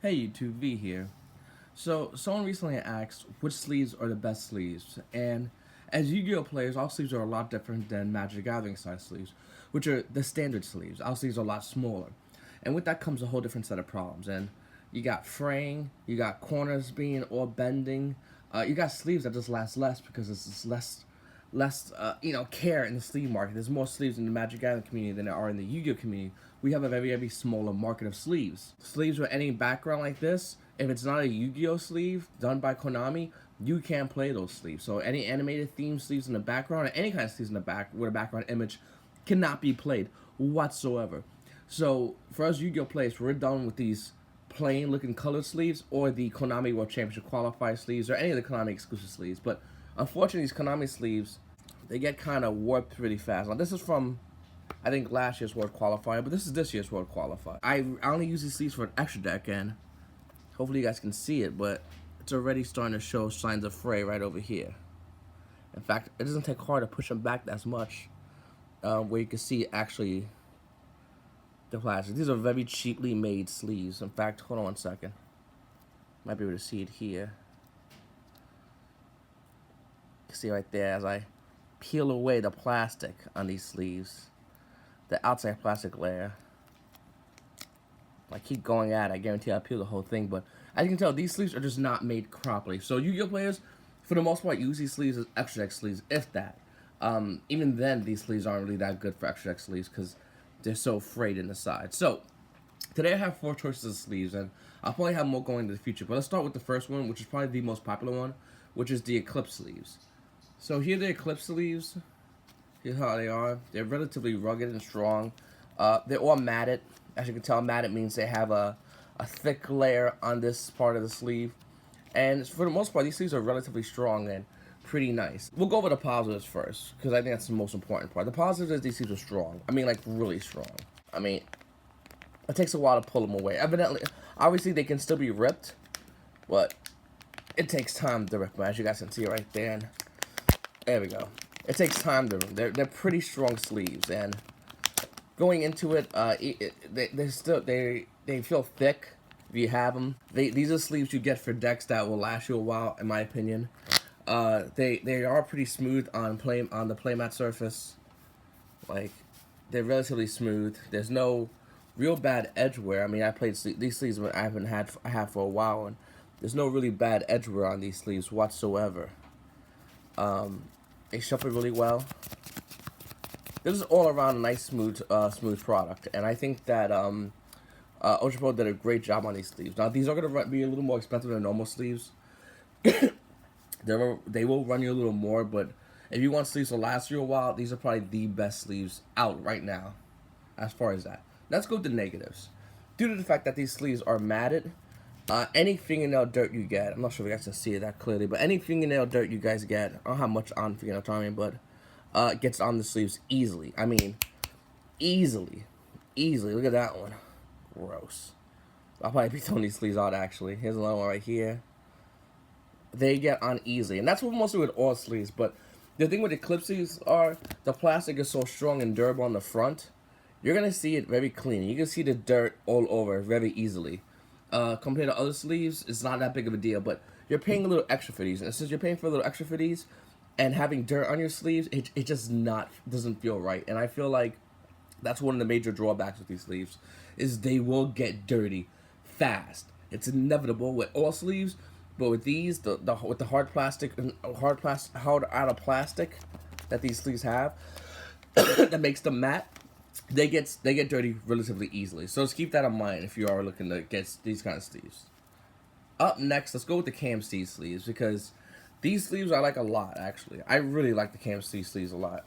Hey YouTube, V here. So, someone recently asked which sleeves are the best sleeves, and as Yu-Gi-Oh players, our sleeves are a lot different than Magic the Gathering size sleeves, which are the standard sleeves. Our sleeves are a lot smaller, and with that comes a whole different set of problems. And you got fraying, you got corners being or bending, you got sleeves that just last less because it's just less care in the sleeve market. There's more sleeves in the Magic Gathering community than there are in the Yu-Gi-Oh community. We have a very smaller market of sleeves. Sleeves with any background like this, if it's not a Yu-Gi-Oh sleeve done by Konami, you can't play those sleeves. So any animated theme sleeves in the background, or any kind of sleeves in the back with a background image, cannot be played whatsoever. So for us Yu-Gi-Oh players, we're done with these plain looking colored sleeves or the Konami World Championship qualifier sleeves or any of the Konami exclusive sleeves. But unfortunately, these Konami sleeves, they get kind of warped really fast. Now this is from, I think, last year's World Qualifier, but this is this year's World Qualifier. I only use these sleeves for an extra deck, and hopefully you guys can see it, but it's already starting to show signs of fray right over here. In fact, it doesn't take hard to push them back as much, where you can see actually the plastic. These are very cheaply made sleeves. In fact, hold on one second. Might be able to see it here. You can see right there as I peel away the plastic on these sleeves, the outside plastic layer. I keep going at it, I guarantee I'll peel the whole thing, but as you can tell, these sleeves are just not made properly. So Yu-Gi-Oh players, for the most part, use these sleeves as extra deck sleeves, if that. Even then, these sleeves aren't really that good for extra deck sleeves because they're so frayed in the side. So today I have 4 choices of sleeves, and I'll probably have more going in the future. But let's start with the first one, which is probably the most popular one, which is the Eclipse Leaves. So here are the Eclipse Leaves. Here's how they are. They're relatively rugged and strong. They're all matted. As you can tell, matted means they have a thick layer on this part of the sleeve. And for the most part, these sleeves are relatively strong and pretty nice. We'll go over the positives first, because I think that's the most important part. The positives is these sleeves are strong. I mean, like, really strong. I mean, it takes a while to pull them away. Evidently, obviously, they can still be ripped, but it takes time to rip them, as you guys can see right there. And there we go. It takes time to rip them. They're pretty strong sleeves, and going into it, they feel thick if you have them. These are sleeves you get for decks that will last you a while, in my opinion. They are pretty smooth on the playmat surface. Like, they're relatively smooth. There's no real bad edge wear. I mean, I played these sleeves when I have for a while, and there's no really bad edge wear on these sleeves whatsoever. They shuffle really well. This is all around a nice, smooth product, and I think that Ultra Pro did a great job on these sleeves. Now, these are going to be a little more expensive than normal sleeves. They will run you a little more, but if you want sleeves to last you a while, these are probably the best sleeves out right now, as far as that. Let's go to the negatives. Due to the fact that these sleeves are matted, any fingernail dirt you get, I'm not sure if you guys can see it that clearly, but any fingernail dirt you guys get, I don't have much on fingernail timing, but gets on the sleeves easily. I mean, easily. Look at that one. Gross. I'll probably be throwing these sleeves out, actually. Here's another one right here. They get on easily, and that's what mostly with all sleeves. But the thing with Eclipse Leaves are, the plastic is so strong and durable on the front, you're going to see it very clean. You can see the dirt all over very easily. Compared to other sleeves, it's not that big of a deal, but you're paying a little extra for these. And since you're paying for a little extra for these, and having dirt on your sleeves, it just doesn't feel right. And I feel like that's one of the major drawbacks with these sleeves, is they will get dirty fast. It's inevitable with all sleeves, but with these, with the hard out of plastic that these sleeves have, that makes them matte, they get dirty relatively easily. So just keep that in mind if you are looking to get these kind of sleeves. Up next, let's go with the Kmc Sleeves, because these sleeves I like a lot, actually. I really like the Kmc Sleeves a lot.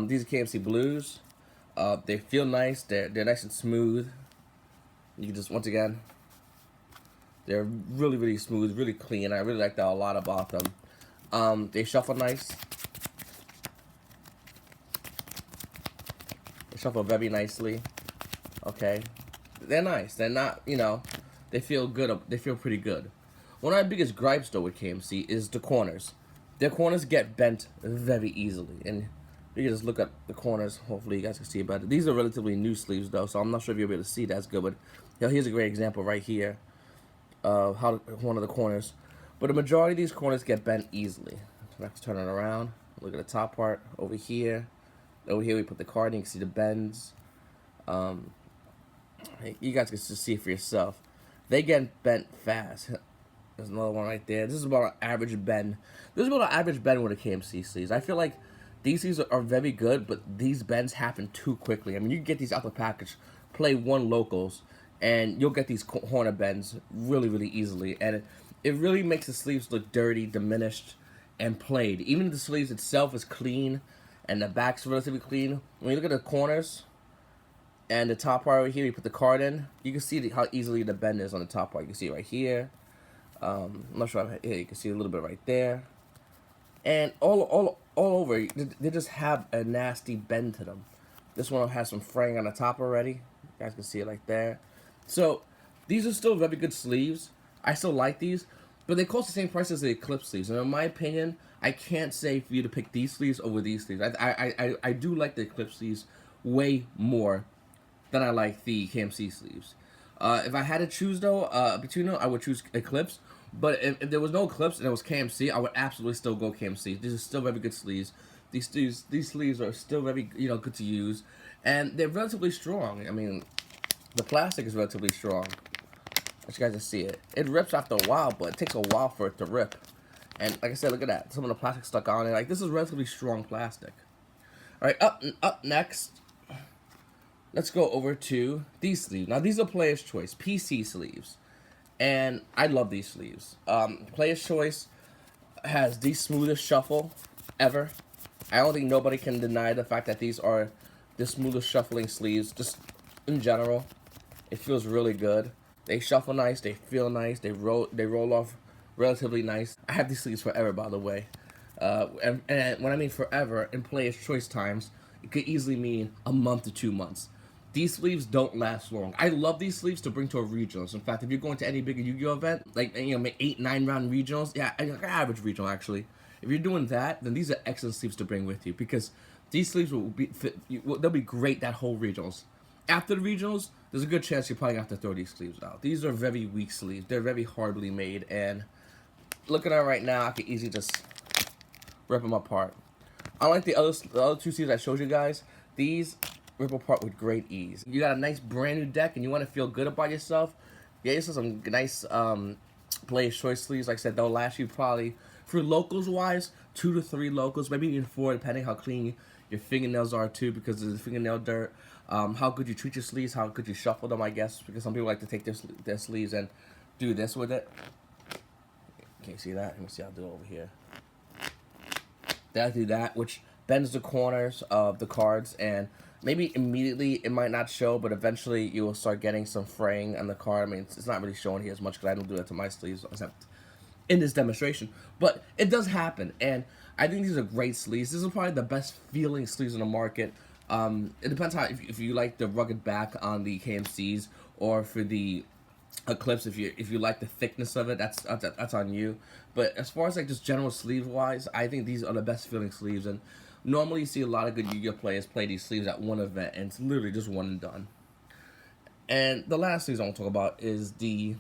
These are Kmc Blues. They feel nice. They're nice and smooth. You can just, once again, they're really smooth, really clean. I really like that a lot about them. They shuffle nice. They shuffle very nicely. Okay. They're nice. They're not, they feel good. They feel pretty good. One of my biggest gripes, though, with Kmc is the corners. Their corners get bent very easily, and you can just look at the corners. Hopefully, you guys can see it better. These are relatively new sleeves, though, so I'm not sure if you'll be able to see that as good, but here's a great example right here. one of the corners, but the majority of these corners get bent easily. So let's turn it around. Look at the top part over here. Over here we put the card in. You can see the bends. You guys can just see it for yourself. They get bent fast. There's another one right there. This is about an average bend. This is about an average bend with a KMC sleeves. I feel like these sleeves are very good, but these bends happen too quickly. I mean, you can get these out the package, play one locals, and you'll get these corner bends really, really easily. And it really makes the sleeves look dirty, diminished, and played. Even the sleeves itself is clean, and the back's relatively clean. When you look at the corners and the top part over here, you put the card in, you can see how easily the bend is on the top part. You can see it right here. I'm not sure. Here you can see a little bit right there, and all over. They just have a nasty bend to them. This one has some fraying on the top already. You guys can see it right there. So these are still very good sleeves. I still like these, but they cost the same price as the Eclipse sleeves. And in my opinion, I can't say for you to pick these sleeves over these sleeves. I do like the Eclipse sleeves way more than I like the KMC sleeves. If I had to choose though, between them, I would choose Eclipse. But if there was no Eclipse and it was KMC, I would absolutely still go KMC. These are still very good sleeves. These sleeves are still very good to use, and they're relatively strong. I mean, the plastic is relatively strong. As you guys can see it, it rips after a while, but it takes a while for it to rip. And like I said, look at that. Some of the plastic stuck on it. Like, this is relatively strong plastic. All right, up next. Let's go over to these sleeves. Now, these are Player's Choice, PC sleeves. And I love these sleeves. Player's Choice has the smoothest shuffle ever. I don't think nobody can deny the fact that these are the smoothest shuffling sleeves, just in general. It feels really good. They shuffle nice, they feel nice, they roll off relatively nice. I have these sleeves forever, by the way. And when I mean forever, in Player's Choice times, it could easily mean a month to 2 months. These sleeves don't last long. I love these sleeves to bring to a regionals. In fact, if you're going to any bigger Yu-Gi-Oh event, like, make 8-9 round regionals, yeah, average regional actually. If you're doing that, then these are excellent sleeves to bring with you, because these sleeves they'll be great that whole regionals. After the regionals, there's a good chance you're probably gonna have to throw these sleeves out. These are very weak sleeves. They're very horribly made, and looking at it right now, I could easily just rip them apart. Unlike the other two sleeves I showed you guys, these rip apart with great ease. You got a nice brand new deck and you want to feel good about yourself, get yourself some nice Player's Choice sleeves. Like I said, they'll last you probably, for locals wise, 2 to 3 locals, maybe even 4, depending how clean your fingernails are too, because of the fingernail dirt. How good you treat your sleeves, how good you shuffle them, I guess, because some people like to take their sleeves and do this with it. Can't see that? Let me see how I'll do it over here. They'll do that, which bends the corners of the cards, and maybe immediately it might not show, but eventually you will start getting some fraying on the card. I mean, it's not really showing here as much because I don't do that to my sleeves, except in this demonstration. But it does happen, and I think these are great sleeves. This is probably the best feeling sleeves in the market. It depends how, if you like the rugged back on the KMCs, or for the Eclipse, if you like the thickness of it, that's on you. But as far as like just general sleeve wise, I think these are the best feeling sleeves. And normally you see a lot of good Yu-Gi-Oh players play these sleeves at one event, and it's literally just one and done. And the last sleeves I want to talk about is the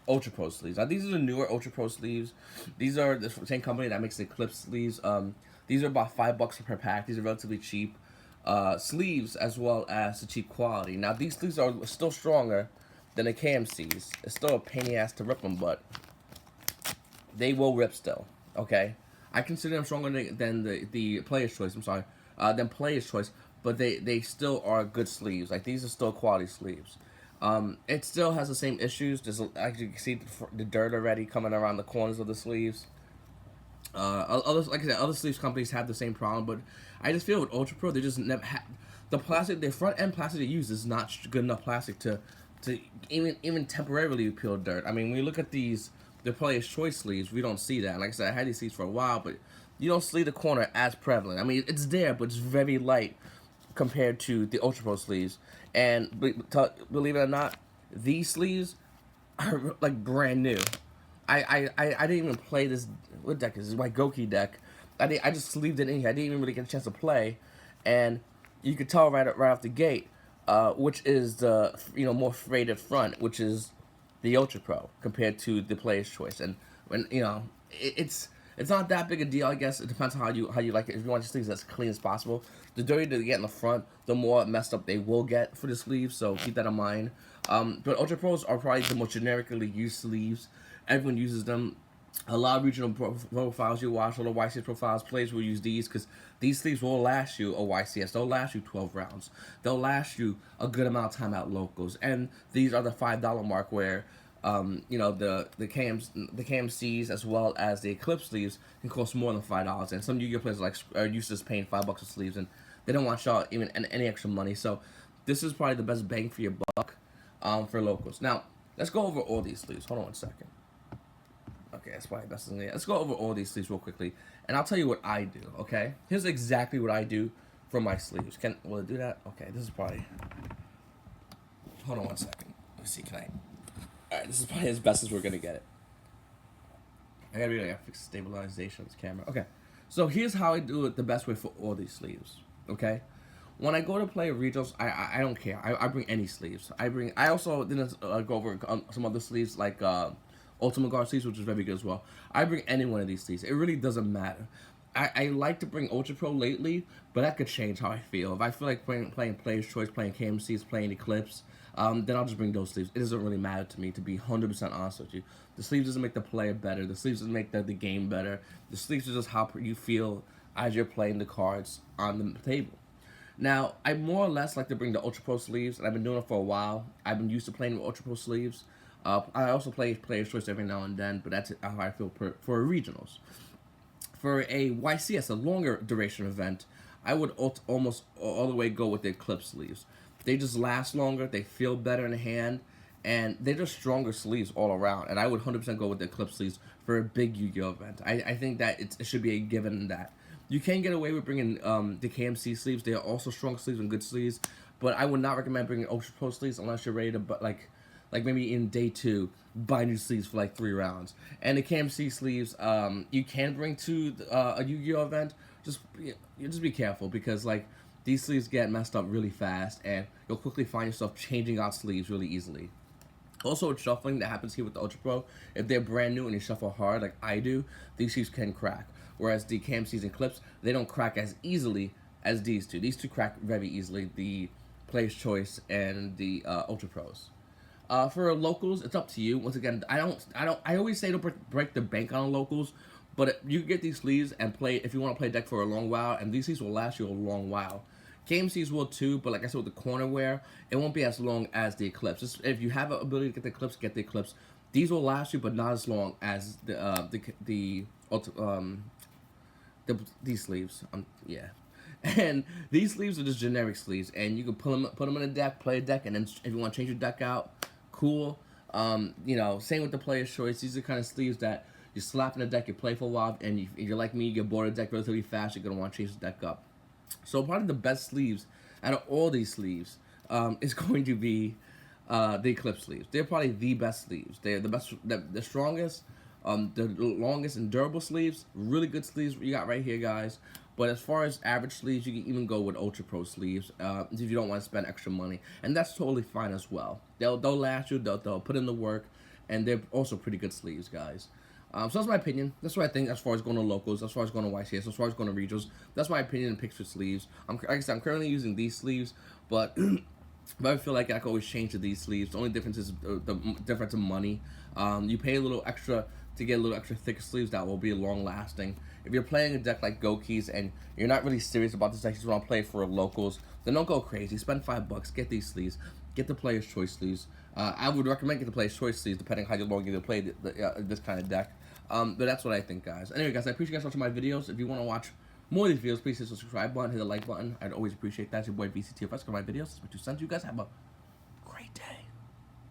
Ultra Pro sleeves. Now, these are the newer Ultra Pro sleeves. These are the same company that makes the Eclipse sleeves. These are about $5 per pack. These are relatively cheap sleeves, as well as the cheap quality. Now, these sleeves are still stronger than the KMCs. It's still a pain in the ass to rip them, but they will rip still. Okay, I consider them stronger than the Player's Choice. I'm sorry, than Player's Choice, but they still are good sleeves. Like, these are still quality sleeves. It still has the same issues. There's, as you can see, the dirt already coming around the corners of the sleeves. Others, like I said, other sleeves companies have the same problem, but I just feel with Ultra Pro, they just never have the plastic. The front end plastic they use is not good enough plastic to even temporarily peel dirt. I mean, when you look at the Player's Choice sleeves, we don't see that. Like I said, I had these sleeves for a while, but you don't see the corner as prevalent. I mean, it's there, but it's very light compared to the Ultra Pro sleeves. And believe it or not, these sleeves are like brand new. I didn't even play this. What deck is this? My Goki deck. I just sleeved it in here. I didn't even really get a chance to play, and you could tell right off the gate, which is the more faded front, which is the Ultra Pro compared to the Player's Choice. And when it's not that big a deal, I guess. It depends on how you like it. If you want your sleeves as clean as possible, the dirtier they get in the front, the more messed up they will get for the sleeves. So keep that in mind. But Ultra Pros are probably the most generically used sleeves. Everyone uses them. A lot of regional profiles you watch, a lot of YCS profiles, players will use these because these sleeves will last you a YCS. They'll last you 12 rounds. They'll last you a good amount of time at locals. And these are the $5 mark where, the KMCs as well as the Eclipse Sleeves can cost more than $5. And some Yu-Gi-Oh players are used to just paying $5 for sleeves, and they don't want y'all even any extra money. So this is probably the best bang for your buck for locals. Now let's go over all these sleeves. Hold on one second. Okay, that's probably best. Let's go over all these sleeves real quickly, and I'll tell you what I do. Okay, here's exactly what I do for my sleeves. Will it do that? Okay, this is probably. Hold on one second. Let's see. Can I? All right, this is probably as best as we're gonna get it. I gotta fix stabilization of this camera. Okay, so here's how I do it the best way for all these sleeves. Okay, when I go to play regionals, I don't care. I bring any sleeves. I also didn't go over some other sleeves like Ultimate Guard sleeves, which is very good as well. I bring any one of these sleeves. It really doesn't matter. I like to bring Ultra Pro lately, but that could change how I feel. If I feel like playing Player's Choice, playing KMCs, playing Eclipse, then I'll just bring those sleeves. It doesn't really matter to me, to be 100% honest with you. The sleeves doesn't make the player better. The sleeves doesn't make the game better. The sleeves are just how you feel as you're playing the cards on the table. Now, I more or less like to bring the Ultra Pro sleeves, and I've been doing it for a while. I've been used to playing with Ultra Pro sleeves. I also play Player's Choice every now and then, but that's how I feel for regionals. For a YCS, a longer duration event, I would almost all the way go with the Eclipse sleeves. They just last longer, they feel better in the hand, and they're just stronger sleeves all around. And I would 100% go with the Eclipse sleeves for a big Yu-Gi-Oh event. I think that it should be a given in that. You can get away with bringing the Kmc sleeves. They are also strong sleeves and good sleeves, but I would not recommend bringing Ultra Pro sleeves unless you're ready to, like maybe in day 2, buy new sleeves for like 3 rounds. And the KMC sleeves, you can bring to a Yu-Gi-Oh event. Just be careful, because like these sleeves get messed up really fast, and you'll quickly find yourself changing out sleeves really easily. Also, with shuffling that happens here with the Ultra Pro, if they're brand new and you shuffle hard like I do, these sleeves can crack. Whereas the KMCs and Clips, they don't crack as easily as these two. These two crack very easily, the Player's Choice and the Ultra Pros. For locals, it's up to you. Once again, I always say don't break the bank on locals, but you can get these sleeves and play if you want to play a deck for a long while, and these sleeves will last you a long while. KMCs will too, but like I said with the corner wear, it won't be as long as the Eclipse. Just, if you have an ability to get the Eclipse, get the Eclipse. These will last you, but not as long as these sleeves. Yeah. And these sleeves are just generic sleeves, and you can put them in a deck, play a deck, and then if you want to change your deck out, cool. Same with the Player's Choice. These are kind of sleeves that you slap in a deck, you play for a while, and if you're like me, you get bored of the deck relatively fast, you're going to want to change the deck up. So probably the best sleeves out of all these sleeves is going to be the Eclipse sleeves. They're probably the best sleeves. They're the best, the strongest, the longest and durable sleeves. Really good sleeves you got right here, guys. But as far as average sleeves, you can even go with Ultra Pro sleeves if you don't want to spend extra money, and that's totally fine as well. They'll last you. They'll put in the work, and they're also pretty good sleeves, guys. So that's my opinion. That's what I think as far as going to locals, as far as going to YCS, as far as going to regionals. That's my opinion and picks for sleeves. Like I said, I'm currently using these sleeves, but but I feel like I can always change to these sleeves. The only difference is the difference in money. You pay a little extra to get a little extra thicker sleeves that will be long lasting. If you're playing a deck like Goki's and you're not really serious about this deck, you just want to play for locals, then don't go crazy. Spend $5, get these sleeves, get the Player's Choice sleeves. I would recommend get the Player's Choice sleeves depending on how long you play this kind of deck. But that's what I think, guys. Anyway, guys, I appreciate you guys watching my videos. If you want to watch more of these videos, please hit the subscribe button, hit the like button. I'd always appreciate that. It's your boy VCTFS for my videos. That's what you sent. You guys have a